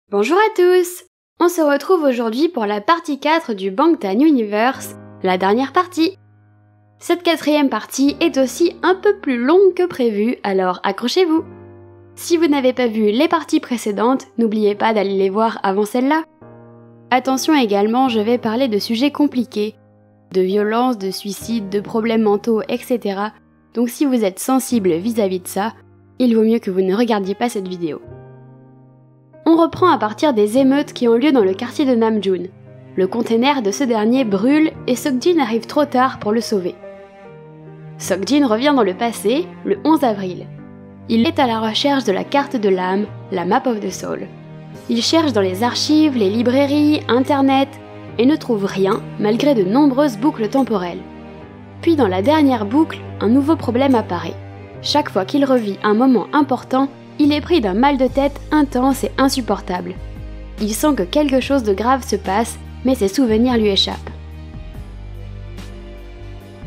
Bonjour à tous! On se retrouve aujourd'hui pour la partie 4 du Bangtan Universe, la dernière partie. Cette quatrième partie est aussi un peu plus longue que prévu, alors accrochez-vous! Si vous n'avez pas vu les parties précédentes, n'oubliez pas d'aller les voir avant celle-là. Attention également, je vais parler de sujets compliqués, de violences, de suicides, de problèmes mentaux, etc. Donc si vous êtes sensible vis-à-vis de ça, il vaut mieux que vous ne regardiez pas cette vidéo. On reprend à partir des émeutes qui ont lieu dans le quartier de Namjoon. Le container de ce dernier brûle et Seokjin arrive trop tard pour le sauver. Seokjin revient dans le passé, le 11 avril. Il est à la recherche de la carte de l'âme, la Map of the Soul. Il cherche dans les archives, les librairies, internet, et ne trouve rien malgré de nombreuses boucles temporelles. Puis dans la dernière boucle, un nouveau problème apparaît. Chaque fois qu'il revit un moment important, il est pris d'un mal de tête intense et insupportable. Il sent que quelque chose de grave se passe, mais ses souvenirs lui échappent.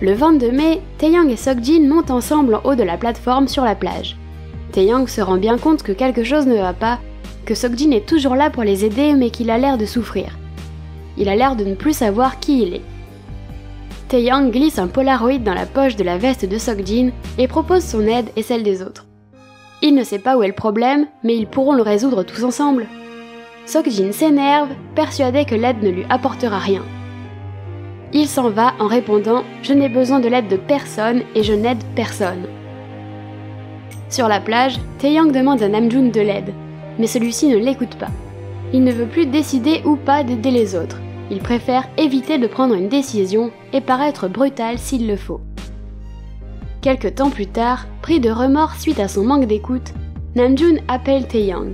Le 22 mai, Taeyang et Seokjin montent ensemble en haut de la plateforme sur la plage. Taeyang se rend bien compte que quelque chose ne va pas, que Seokjin est toujours là pour les aider mais qu'il a l'air de souffrir. Il a l'air de ne plus savoir qui il est. Taeyang glisse un polaroid dans la poche de la veste de Seokjin et propose son aide et celle des autres. Il ne sait pas où est le problème, mais ils pourront le résoudre tous ensemble. Seokjin s'énerve, persuadé que l'aide ne lui apportera rien. Il s'en va en répondant « Je n'ai besoin de l'aide de personne et je n'aide personne ». Sur la plage, Taeyang demande à Namjoon de l'aide, mais celui-ci ne l'écoute pas. Il ne veut plus décider ou pas d'aider les autres. Il préfère éviter de prendre une décision et paraître brutal s'il le faut. Quelque temps plus tard, pris de remords suite à son manque d'écoute, Namjoon appelle Taeyang.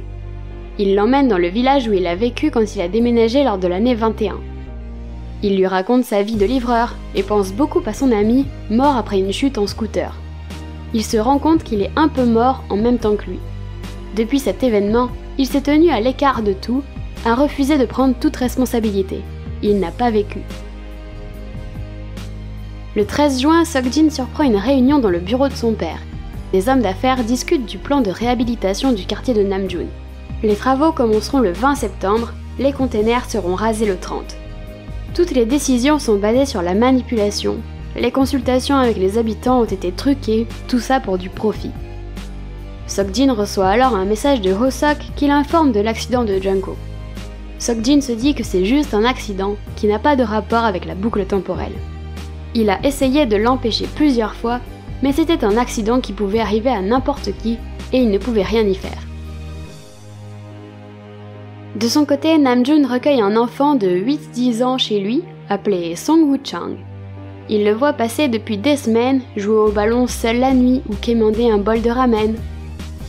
Il l'emmène dans le village où il a vécu quand il a déménagé lors de l'année 21. Il lui raconte sa vie de livreur et pense beaucoup à son ami, mort après une chute en scooter. Il se rend compte qu'il est un peu mort en même temps que lui. Depuis cet événement, il s'est tenu à l'écart de tout, a refusé de prendre toute responsabilité. Il n'a pas vécu. Le 13 juin, Seokjin surprend une réunion dans le bureau de son père. Des hommes d'affaires discutent du plan de réhabilitation du quartier de Namjoon. Les travaux commenceront le 20 septembre, les containers seront rasés le 30. Toutes les décisions sont basées sur la manipulation. Les consultations avec les habitants ont été truquées, tout ça pour du profit. Seokjin reçoit alors un message de Hoseok qui l'informe de l'accident de Jungkook. Seokjin se dit que c'est juste un accident qui n'a pas de rapport avec la boucle temporelle. Il a essayé de l'empêcher plusieurs fois, mais c'était un accident qui pouvait arriver à n'importe qui et il ne pouvait rien y faire. De son côté, Namjoon recueille un enfant de 8-10 ans chez lui, appelé Song Woo-chang. Il le voit passer depuis des semaines, jouer au ballon seul la nuit ou quémander un bol de ramen.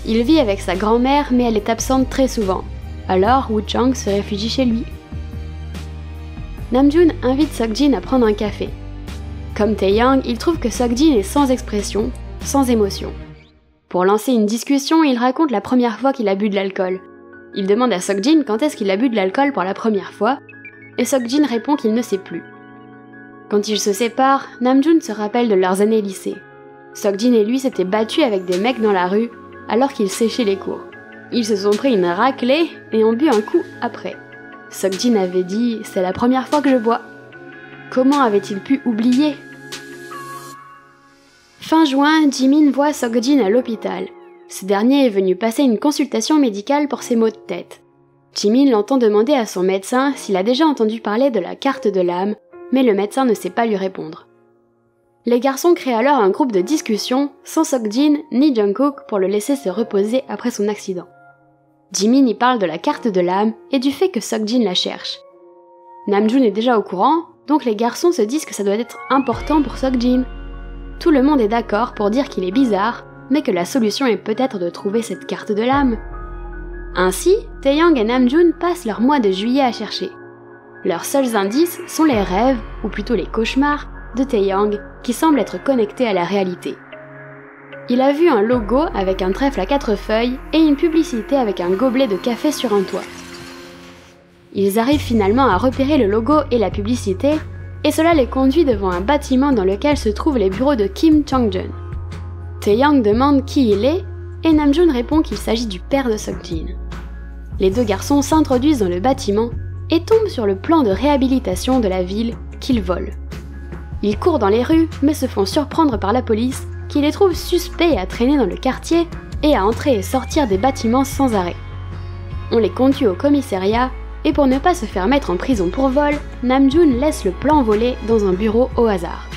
Il vit avec sa grand-mère mais elle est absente très souvent, alors Woo-chang se réfugie chez lui. Namjoon invite Seokjin à prendre un café. Comme Taeyang, il trouve que Seokjin est sans expression, sans émotion. Pour lancer une discussion, il raconte la première fois qu'il a bu de l'alcool. Il demande à Seokjin quand est-ce qu'il a bu de l'alcool pour la première fois, et Seokjin répond qu'il ne sait plus. Quand ils se séparent, Namjoon se rappelle de leurs années lycée. Seokjin et lui s'étaient battus avec des mecs dans la rue, alors qu'ils séchaient les cours. Ils se sont pris une raclée et ont bu un coup après. Seokjin avait dit « C'est la première fois que je bois ». Comment avait-il pu oublier ? Fin juin, Jimin voit Seokjin à l'hôpital. Ce dernier est venu passer une consultation médicale pour ses maux de tête. Jimin l'entend demander à son médecin s'il a déjà entendu parler de la carte de l'âme, mais le médecin ne sait pas lui répondre. Les garçons créent alors un groupe de discussion, sans Seokjin ni Jungkook pour le laisser se reposer après son accident. Jimin y parle de la carte de l'âme et du fait que Seokjin la cherche. Namjoon est déjà au courant, donc les garçons se disent que ça doit être important pour Seokjin. Tout le monde est d'accord pour dire qu'il est bizarre, mais que la solution est peut-être de trouver cette carte de l'âme. Ainsi, Taeyang et Namjoon passent leur mois de juillet à chercher. Leurs seuls indices sont les rêves, ou plutôt les cauchemars, de Taeyang, qui semblent être connectés à la réalité. Il a vu un logo avec un trèfle à 4 feuilles et une publicité avec un gobelet de café sur un toit. Ils arrivent finalement à repérer le logo et la publicité, et cela les conduit devant un bâtiment dans lequel se trouvent les bureaux de Kim Chang-jeon. Taeyang demande qui il est, et Namjoon répond qu'il s'agit du père de Seokjin. Les deux garçons s'introduisent dans le bâtiment et tombent sur le plan de réhabilitation de la ville qu'ils volent. Ils courent dans les rues mais se font surprendre par la police qui les trouve suspects à traîner dans le quartier et à entrer et sortir des bâtiments sans arrêt. On les conduit au commissariat et pour ne pas se faire mettre en prison pour vol, Namjoon laisse le plan volé dans un bureau au hasard.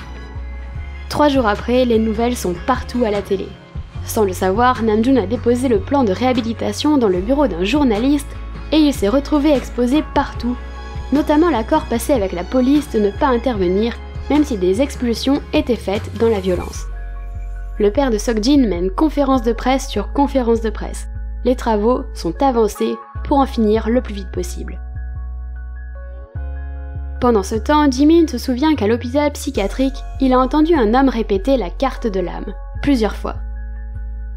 3 jours après, les nouvelles sont partout à la télé. Sans le savoir, Namjoon a déposé le plan de réhabilitation dans le bureau d'un journaliste et il s'est retrouvé exposé partout, notamment l'accord passé avec la police de ne pas intervenir même si des expulsions étaient faites dans la violence. Le père de Seokjin mène conférence de presse sur conférence de presse. Les travaux sont avancés pour en finir le plus vite possible. Pendant ce temps, Jimin se souvient qu'à l'hôpital psychiatrique, il a entendu un homme répéter la carte de l'âme, plusieurs fois.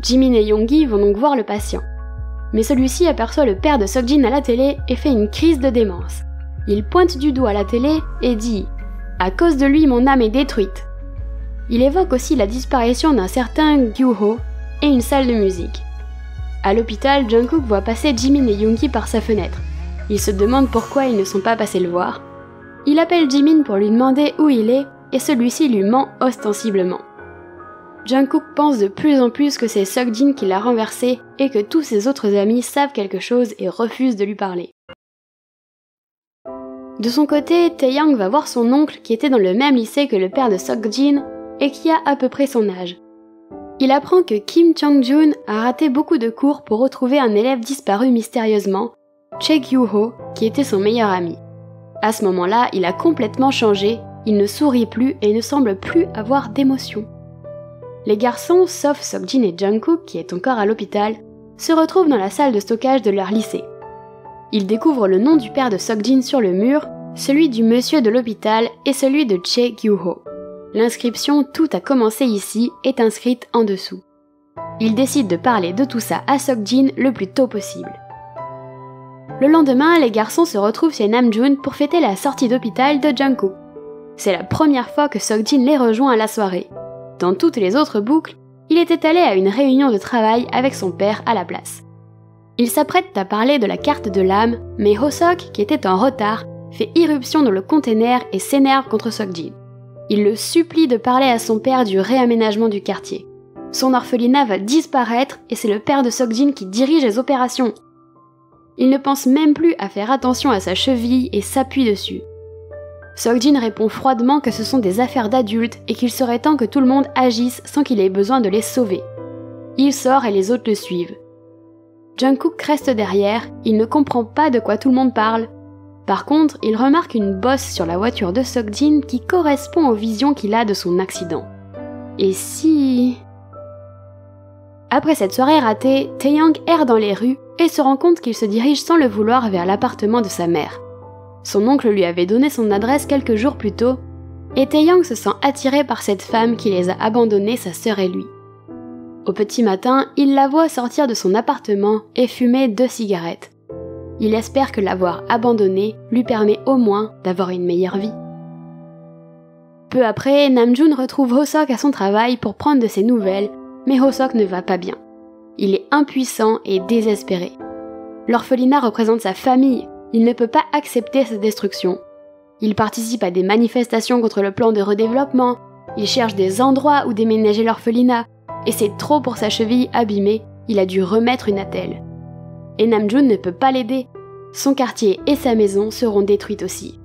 Jimin et Yoongi vont donc voir le patient. Mais celui-ci aperçoit le père de Seokjin à la télé et fait une crise de démence. Il pointe du doigt la télé et dit « À cause de lui, mon âme est détruite ». Il évoque aussi la disparition d'un certain Gyuho et une salle de musique. À l'hôpital, Jungkook voit passer Jimin et Yoongi par sa fenêtre. Il se demande pourquoi ils ne sont pas passés le voir. Il appelle Jimin pour lui demander où il est et celui-ci lui ment ostensiblement. Jungkook pense de plus en plus que c'est Seokjin qui l'a renversé et que tous ses autres amis savent quelque chose et refusent de lui parler. De son côté, Taeyang va voir son oncle qui était dans le même lycée que le père de Seokjin et qui a à peu près son âge. Il apprend que Kim Chang-jun a raté beaucoup de cours pour retrouver un élève disparu mystérieusement, Che Gyuho, qui était son meilleur ami. À ce moment-là, il a complètement changé, il ne sourit plus et ne semble plus avoir d'émotion. Les garçons, sauf Seokjin et Jungkook, qui est encore à l'hôpital, se retrouvent dans la salle de stockage de leur lycée. Ils découvrent le nom du père de Seokjin sur le mur, celui du monsieur de l'hôpital et celui de Che Gyuho. L'inscription « Tout a commencé ici » est inscrite en dessous. Ils décident de parler de tout ça à Seokjin le plus tôt possible. Le lendemain, les garçons se retrouvent chez Namjoon pour fêter la sortie d'hôpital de Jungkook. C'est la première fois que Seokjin les rejoint à la soirée. Dans toutes les autres boucles, il était allé à une réunion de travail avec son père à la place. Ils s'apprêtent à parler de la carte de l'âme, mais Hoseok, qui était en retard, fait irruption dans le container et s'énerve contre Seokjin. Il le supplie de parler à son père du réaménagement du quartier. Son orphelinat va disparaître et c'est le père de Seokjin qui dirige les opérations. Il ne pense même plus à faire attention à sa cheville et s'appuie dessus. Seokjin répond froidement que ce sont des affaires d'adultes et qu'il serait temps que tout le monde agisse sans qu'il ait besoin de les sauver. Il sort et les autres le suivent. Jungkook reste derrière, il ne comprend pas de quoi tout le monde parle. Par contre, il remarque une bosse sur la voiture de Seokjin qui correspond aux visions qu'il a de son accident. Et si... Après cette soirée ratée, Taeyang erre dans les rues et se rend compte qu'il se dirige sans le vouloir vers l'appartement de sa mère. Son oncle lui avait donné son adresse quelques jours plus tôt, et Taeyang se sent attiré par cette femme qui les a abandonnés, sa sœur et lui. Au petit matin, il la voit sortir de son appartement et fumer 2 cigarettes. Il espère que l'avoir abandonnée lui permet au moins d'avoir une meilleure vie. Peu après, Namjoon retrouve Hoseok à son travail pour prendre de ses nouvelles, mais Hoseok ne va pas bien. Il est impuissant et désespéré. L'orphelinat représente sa famille, il ne peut pas accepter sa destruction. Il participe à des manifestations contre le plan de redéveloppement, il cherche des endroits où déménager l'orphelinat, et c'est trop pour sa cheville abîmée, il a dû remettre une attelle. Et Namjoon ne peut pas l'aider, son quartier et sa maison seront détruits aussi.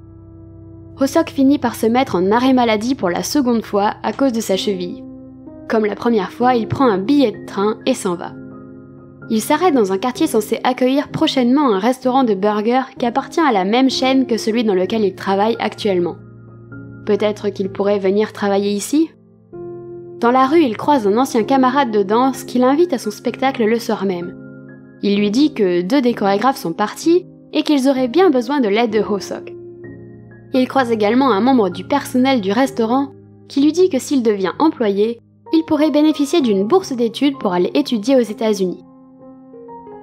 Hoseok finit par se mettre en arrêt maladie pour la seconde fois à cause de sa cheville. Comme la première fois, il prend un billet de train et s'en va. Il s'arrête dans un quartier censé accueillir prochainement un restaurant de burgers qui appartient à la même chaîne que celui dans lequel il travaille actuellement. Peut-être qu'il pourrait venir travailler ici ? Dans la rue, il croise un ancien camarade de danse qui l'invite à son spectacle le soir même. Il lui dit que 2 des chorégraphes sont partis et qu'ils auraient bien besoin de l'aide de Hoseok. Il croise également un membre du personnel du restaurant qui lui dit que s'il devient employé, il pourrait bénéficier d'une bourse d'études pour aller étudier aux États-Unis.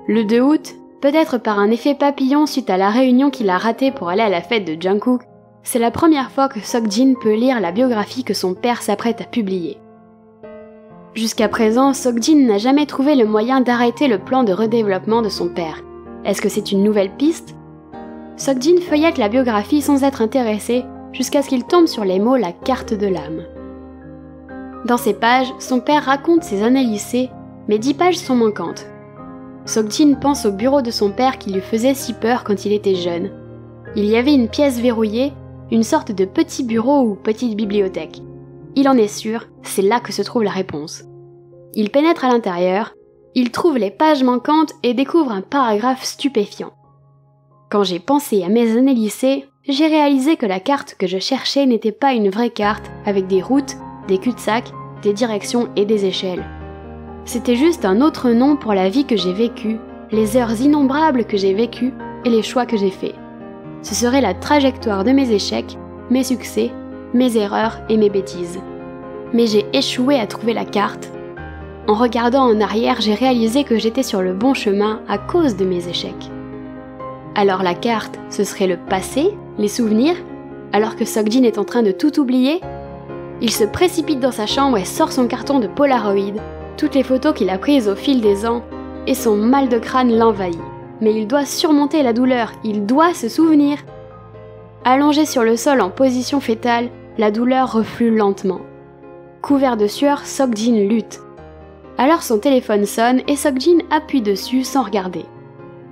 Le 2 août, peut-être par un effet papillon suite à la réunion qu'il a ratée pour aller à la fête de Jungkook, c'est la première fois que Seokjin peut lire la biographie que son père s'apprête à publier. Jusqu'à présent, Seokjin n'a jamais trouvé le moyen d'arrêter le plan de redéveloppement de son père. Est-ce que c'est une nouvelle piste? Seokjin feuillette la biographie sans être intéressé jusqu'à ce qu'il tombe sur les mots « la carte de l'âme ». Dans ces pages, son père raconte ses années lycée, mais 10 pages sont manquantes. Seokjin pense au bureau de son père qui lui faisait si peur quand il était jeune. Il y avait une pièce verrouillée, une sorte de petit bureau ou petite bibliothèque. Il en est sûr, c'est là que se trouve la réponse. Il pénètre à l'intérieur, il trouve les pages manquantes et découvre un paragraphe stupéfiant. Quand j'ai pensé à mes années lycée, j'ai réalisé que la carte que je cherchais n'était pas une vraie carte avec des routes, des cul-de-sac, des directions et des échelles. C'était juste un autre nom pour la vie que j'ai vécue, les heures innombrables que j'ai vécues et les choix que j'ai faits. Ce serait la trajectoire de mes échecs, mes succès, mes erreurs et mes bêtises. Mais j'ai échoué à trouver la carte. En regardant en arrière, j'ai réalisé que j'étais sur le bon chemin à cause de mes échecs. Alors la carte, ce serait le passé, les souvenirs, alors que Seokjin est en train de tout oublier? Il se précipite dans sa chambre et sort son carton de Polaroid, toutes les photos qu'il a prises au fil des ans, et son mal de crâne l'envahit. Mais il doit surmonter la douleur, il doit se souvenir. Allongé sur le sol en position fétale, la douleur reflue lentement. Couvert de sueur, Seokjin lutte. Alors son téléphone sonne et Seokjin appuie dessus sans regarder.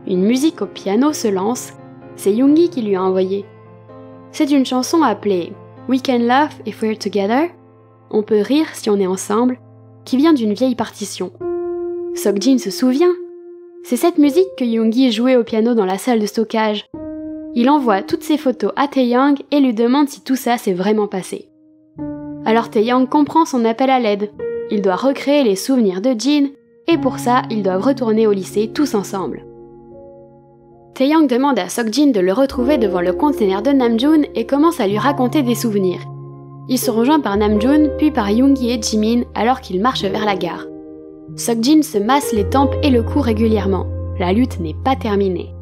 Une musique au piano se lance, c'est Yoongi qui lui a envoyé. C'est une chanson appelée We Can Laugh If We're Together, on peut rire si on est ensemble, qui vient d'une vieille partition. Seokjin se souvient. C'est cette musique que Yoongi jouait au piano dans la salle de stockage. Il envoie toutes ses photos à Taeyang et lui demande si tout ça s'est vraiment passé. Alors Taeyang comprend son appel à l'aide. Il doit recréer les souvenirs de Jin, et pour ça, ils doivent retourner au lycée tous ensemble. Taeyang demande à Seokjin de le retrouver devant le conteneur de Namjoon et commence à lui raconter des souvenirs. Ils sont rejoints par Namjoon, puis par Yoongi et Jimin alors qu'ils marchent vers la gare. Seokjin se masse les tempes et le cou régulièrement. La lutte n'est pas terminée.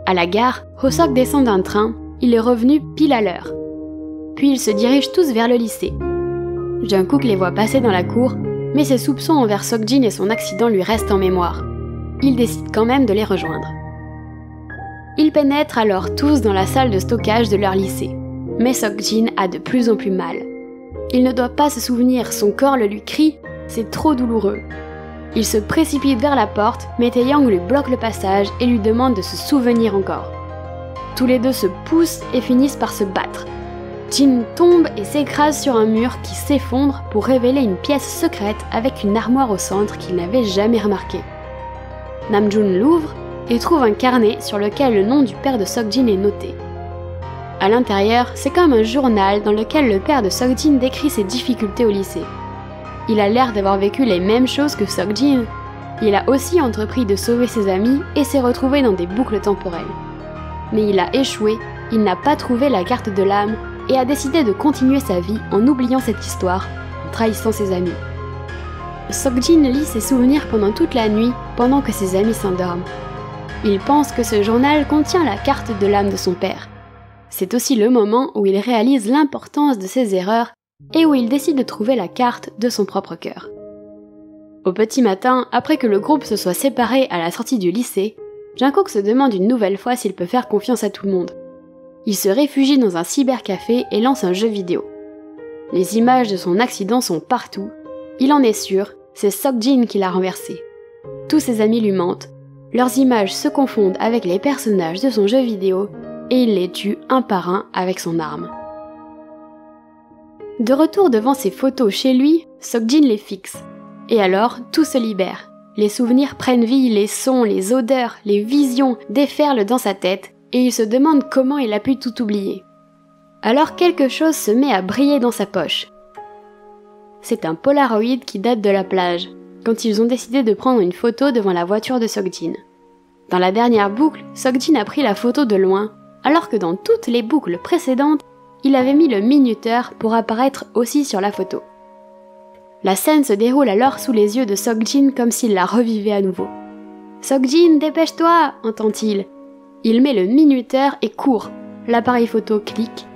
À la gare, Hoseok descend d'un train, il est revenu pile à l'heure. Puis ils se dirigent tous vers le lycée. Jungkook les voit passer dans la cour, mais ses soupçons envers Seokjin et son accident lui restent en mémoire. Il décide quand même de les rejoindre. Ils pénètrent alors tous dans la salle de stockage de leur lycée. Mais Seokjin a de plus en plus mal. Il ne doit pas se souvenir, son corps le lui crie, c'est trop douloureux. Il se précipite vers la porte, mais Taeyang lui bloque le passage et lui demande de se souvenir encore. Tous les deux se poussent et finissent par se battre. Jin tombe et s'écrase sur un mur qui s'effondre pour révéler une pièce secrète avec une armoire au centre qu'il n'avait jamais remarquée. Namjoon l'ouvre et trouve un carnet sur lequel le nom du père de Seokjin est noté. À l'intérieur, c'est comme un journal dans lequel le père de Seokjin décrit ses difficultés au lycée. Il a l'air d'avoir vécu les mêmes choses que Seokjin. Il a aussi entrepris de sauver ses amis et s'est retrouvé dans des boucles temporelles. Mais il a échoué, il n'a pas trouvé la carte de l'âme et a décidé de continuer sa vie en oubliant cette histoire, en trahissant ses amis. Seokjin lit ses souvenirs pendant toute la nuit, pendant que ses amis s'endorment. Il pense que ce journal contient la carte de l'âme de son père. C'est aussi le moment où il réalise l'importance de ses erreurs et où il décide de trouver la carte de son propre cœur. Au petit matin, après que le groupe se soit séparé à la sortie du lycée, Jungkook se demande une nouvelle fois s'il peut faire confiance à tout le monde. Il se réfugie dans un cybercafé et lance un jeu vidéo. Les images de son accident sont partout. Il en est sûr, c'est Seokjin qui l'a renversé. Tous ses amis lui mentent. Leurs images se confondent avec les personnages de son jeu vidéo et il les tue un par un avec son arme. De retour devant ses photos chez lui, Seokjin les fixe. Et alors, tout se libère. Les souvenirs prennent vie, les sons, les odeurs, les visions déferlent dans sa tête et il se demande comment il a pu tout oublier. Alors quelque chose se met à briller dans sa poche. C'est un Polaroid qui date de la plage, quand ils ont décidé de prendre une photo devant la voiture de Seokjin. Dans la dernière boucle, Seokjin a pris la photo de loin, alors que dans toutes les boucles précédentes, il avait mis le minuteur pour apparaître aussi sur la photo. La scène se déroule alors sous les yeux de Seokjin comme s'il la revivait à nouveau. « Seokjin, dépêche-toi !» entend-il. Il met le minuteur et court. L'appareil photo clique.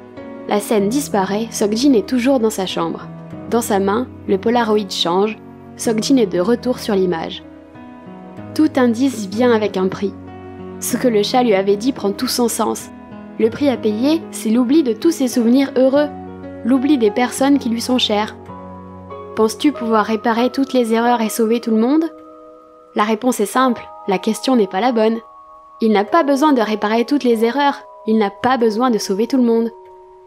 La scène disparaît, Seokjin est toujours dans sa chambre. Dans sa main, le Polaroid change. Seokjin est de retour sur l'image. Tout indice vient avec un prix. Ce que le chat lui avait dit prend tout son sens. Le prix à payer, c'est l'oubli de tous ses souvenirs heureux, l'oubli des personnes qui lui sont chères. Penses-tu pouvoir réparer toutes les erreurs et sauver tout le monde ? La réponse est simple, la question n'est pas la bonne. Il n'a pas besoin de réparer toutes les erreurs, il n'a pas besoin de sauver tout le monde.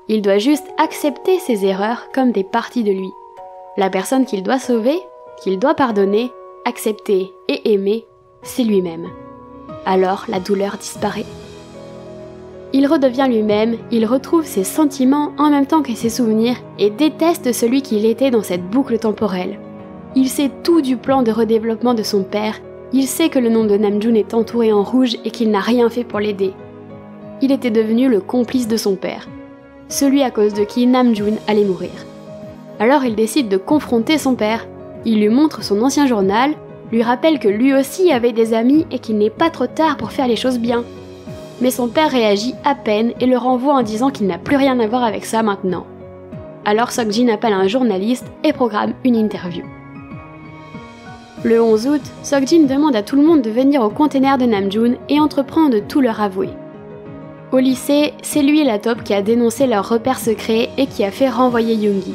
Il doit juste accepter ses erreurs comme des parties de lui. La personne qu'il doit sauver, qu'il doit pardonner, accepter et aimer, c'est lui-même. Alors la douleur disparaît. Il redevient lui-même, il retrouve ses sentiments en même temps que ses souvenirs et déteste celui qu'il était dans cette boucle temporelle. Il sait tout du plan de redéveloppement de son père, il sait que le nom de Namjoon est entouré en rouge et qu'il n'a rien fait pour l'aider. Il était devenu le complice de son père, celui à cause de qui Namjoon allait mourir. Alors il décide de confronter son père. Il lui montre son ancien journal, lui rappelle que lui aussi avait des amis et qu'il n'est pas trop tard pour faire les choses bien. Mais son père réagit à peine et le renvoie en disant qu'il n'a plus rien à voir avec ça maintenant. Alors Seokjin appelle un journaliste et programme une interview. Le 11 août, Seokjin demande à tout le monde de venir au container de Namjoon et entreprend de tout leur avouer. Au lycée, c'est lui la taupe qui a dénoncé leur repère secret et qui a fait renvoyer Yoongi.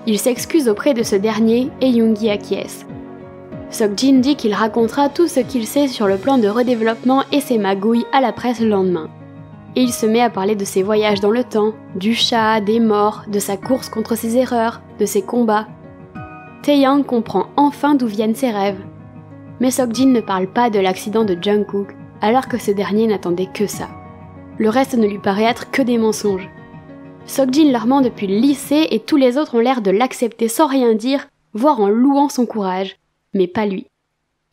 Il s'excuse auprès de ce dernier et Yoongi acquiesce. Seokjin dit qu'il racontera tout ce qu'il sait sur le plan de redéveloppement et ses magouilles à la presse le lendemain. Et il se met à parler de ses voyages dans le temps, du chat, des morts, de sa course contre ses erreurs, de ses combats. Taeyang comprend enfin d'où viennent ses rêves. Mais Seokjin ne parle pas de l'accident de Jungkook, alors que ce dernier n'attendait que ça. Le reste ne lui paraît être que des mensonges. Seokjin leur ment depuis le lycée et tous les autres ont l'air de l'accepter sans rien dire, voire en louant son courage. Mais pas lui.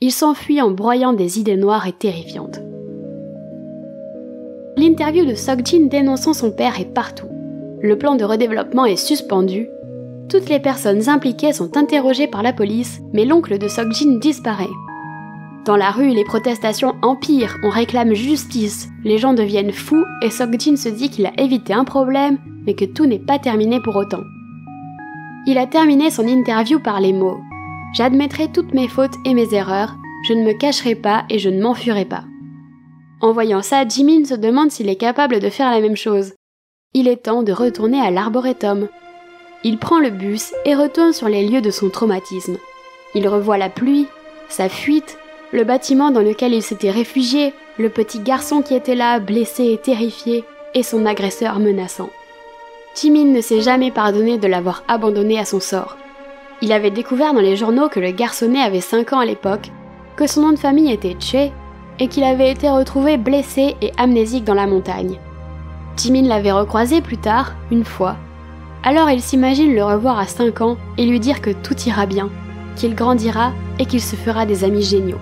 Il s'enfuit en broyant des idées noires et terrifiantes. L'interview de Seokjin dénonçant son père est partout. Le plan de redéveloppement est suspendu. Toutes les personnes impliquées sont interrogées par la police, mais l'oncle de Seokjin disparaît. Dans la rue, les protestations empirent, on réclame justice, les gens deviennent fous et Seokjin se dit qu'il a évité un problème, mais que tout n'est pas terminé pour autant. Il a terminé son interview par les mots « J'admettrai toutes mes fautes et mes erreurs, je ne me cacherai pas et je ne m'enfuirai pas ». En voyant ça, Jimin se demande s'il est capable de faire la même chose. Il est temps de retourner à l'arboretum. Il prend le bus et retourne sur les lieux de son traumatisme. Il revoit la pluie, sa fuite, le bâtiment dans lequel il s'était réfugié, le petit garçon qui était là, blessé et terrifié, et son agresseur menaçant. Jimin ne s'est jamais pardonné de l'avoir abandonné à son sort. Il avait découvert dans les journaux que le garçonnet avait 5 ans à l'époque, que son nom de famille était Che, et qu'il avait été retrouvé blessé et amnésique dans la montagne. Jimin l'avait recroisé plus tard, une fois. Alors il s'imagine le revoir à 5 ans et lui dire que tout ira bien, qu'il grandira et qu'il se fera des amis géniaux.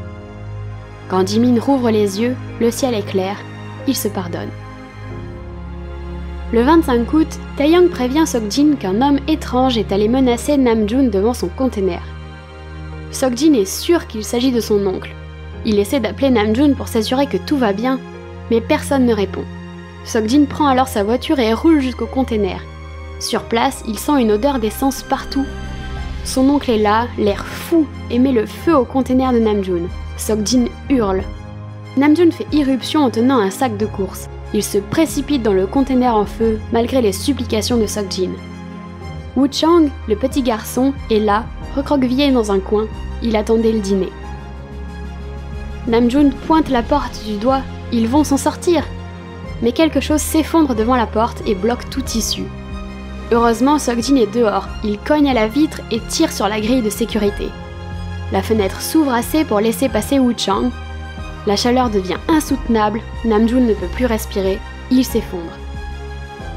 Quand Jimin rouvre les yeux, le ciel est clair, il se pardonne. Le 25 août, Taeyang prévient Seokjin qu'un homme étrange est allé menacer Namjoon devant son container. Seokjin est sûr qu'il s'agit de son oncle. Il essaie d'appeler Namjoon pour s'assurer que tout va bien, mais personne ne répond. Seokjin prend alors sa voiture et roule jusqu'au container. Sur place, il sent une odeur d'essence partout. Son oncle est là, l'air fou, et met le feu au container de Namjoon. Seokjin hurle. Namjoon fait irruption en tenant un sac de course. Il se précipite dans le container en feu, malgré les supplications de Seokjin. Woo Chang, le petit garçon, est là, recroquevillé dans un coin. Il attendait le dîner. Namjoon pointe la porte du doigt. Ils vont s'en sortir. Mais quelque chose s'effondre devant la porte et bloque toute issue. Heureusement, Seokjin est dehors. Il cogne à la vitre et tire sur la grille de sécurité. La fenêtre s'ouvre assez pour laisser passer Woo Chang. La chaleur devient insoutenable, Namjoon ne peut plus respirer, il s'effondre.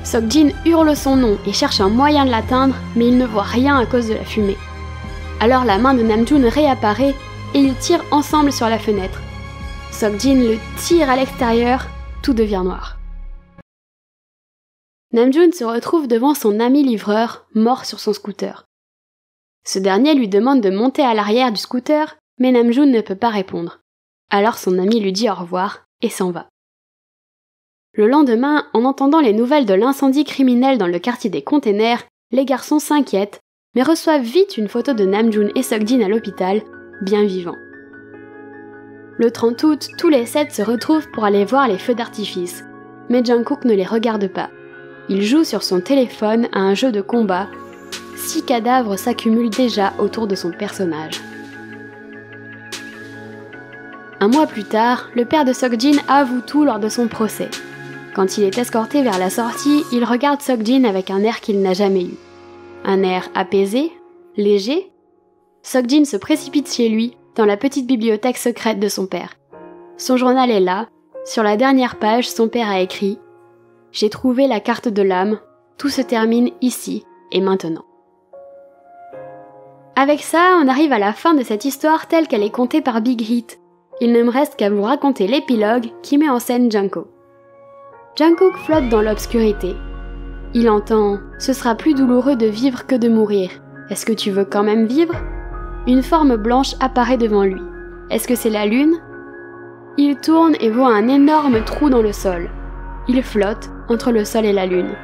Seokjin hurle son nom et cherche un moyen de l'atteindre, mais il ne voit rien à cause de la fumée. Alors la main de Namjoon réapparaît et ils tirent ensemble sur la fenêtre. Seokjin le tire à l'extérieur, tout devient noir. Namjoon se retrouve devant son ami livreur, mort sur son scooter. Ce dernier lui demande de monter à l'arrière du scooter, mais Namjoon ne peut pas répondre. Alors son ami lui dit au revoir et s'en va. Le lendemain, en entendant les nouvelles de l'incendie criminel dans le quartier des containers, les garçons s'inquiètent, mais reçoivent vite une photo de Namjoon et Seokjin à l'hôpital, bien vivants. Le 30 août, tous les 7 se retrouvent pour aller voir les feux d'artifice, mais Jungkook ne les regarde pas. Il joue sur son téléphone à un jeu de combat. 6 cadavres s'accumulent déjà autour de son personnage. Un mois plus tard, le père de Seokjin avoue tout lors de son procès. Quand il est escorté vers la sortie, il regarde Seokjin avec un air qu'il n'a jamais eu. Un air apaisé, léger. Seokjin se précipite chez lui, dans la petite bibliothèque secrète de son père. Son journal est là. Sur la dernière page, son père a écrit « J'ai trouvé la carte de l'âme. Tout se termine ici et maintenant. » Avec ça, on arrive à la fin de cette histoire telle qu'elle est contée par Big Hit. Il ne me reste qu'à vous raconter l'épilogue qui met en scène Jungkook. Jungkook flotte dans l'obscurité. Il entend « Ce sera plus douloureux de vivre que de mourir. Est-ce que tu veux quand même vivre ?» Une forme blanche apparaît devant lui. Est-ce que c'est la lune ? Il tourne et voit un énorme trou dans le sol. Il flotte entre le sol et la lune.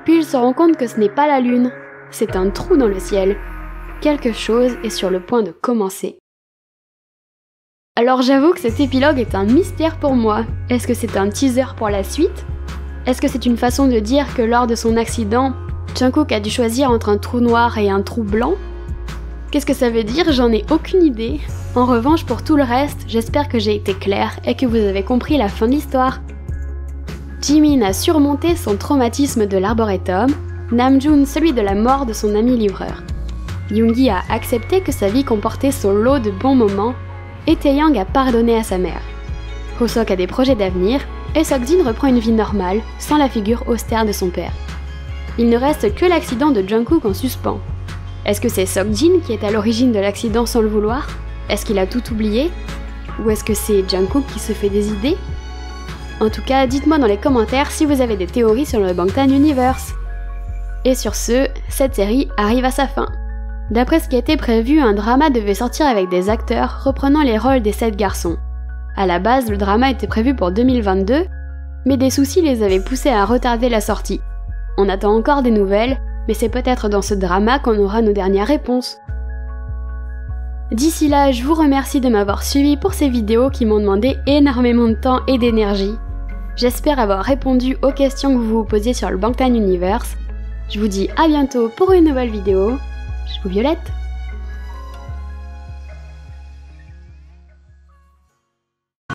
Puis il se rend compte que ce n'est pas la lune, c'est un trou dans le ciel. Quelque chose est sur le point de commencer. Alors j'avoue que cet épilogue est un mystère pour moi. Est-ce que c'est un teaser pour la suite ? Est-ce que c'est une façon de dire que lors de son accident, Jungkook a dû choisir entre un trou noir et un trou blanc ? Qu'est-ce que ça veut dire ? J'en ai aucune idée. En revanche, pour tout le reste, j'espère que j'ai été claire et que vous avez compris la fin de l'histoire. Jimin a surmonté son traumatisme de l'arboretum, Namjoon celui de la mort de son ami livreur. Yoongi a accepté que sa vie comportait son lot de bons moments, et Taeyang a pardonné à sa mère. Hoseok a des projets d'avenir, et Seokjin reprend une vie normale, sans la figure austère de son père. Il ne reste que l'accident de Jungkook en suspens. Est-ce que c'est Seokjin qui est à l'origine de l'accident sans le vouloir ? Est-ce qu'il a tout oublié ? Ou est-ce que c'est Jungkook qui se fait des idées ? En tout cas, dites-moi dans les commentaires si vous avez des théories sur le Bangtan Universe. Et sur ce, cette série arrive à sa fin. D'après ce qui était prévu, un drama devait sortir avec des acteurs reprenant les rôles des 7 garçons. À la base, le drama était prévu pour 2022, mais des soucis les avaient poussés à retarder la sortie. On attend encore des nouvelles, mais c'est peut-être dans ce drama qu'on aura nos dernières réponses. D'ici là, je vous remercie de m'avoir suivi pour ces vidéos qui m'ont demandé énormément de temps et d'énergie. J'espère avoir répondu aux questions que vous vous posiez sur le Bangtan Universe. Je vous dis à bientôt pour une nouvelle vidéo. Je vous violette.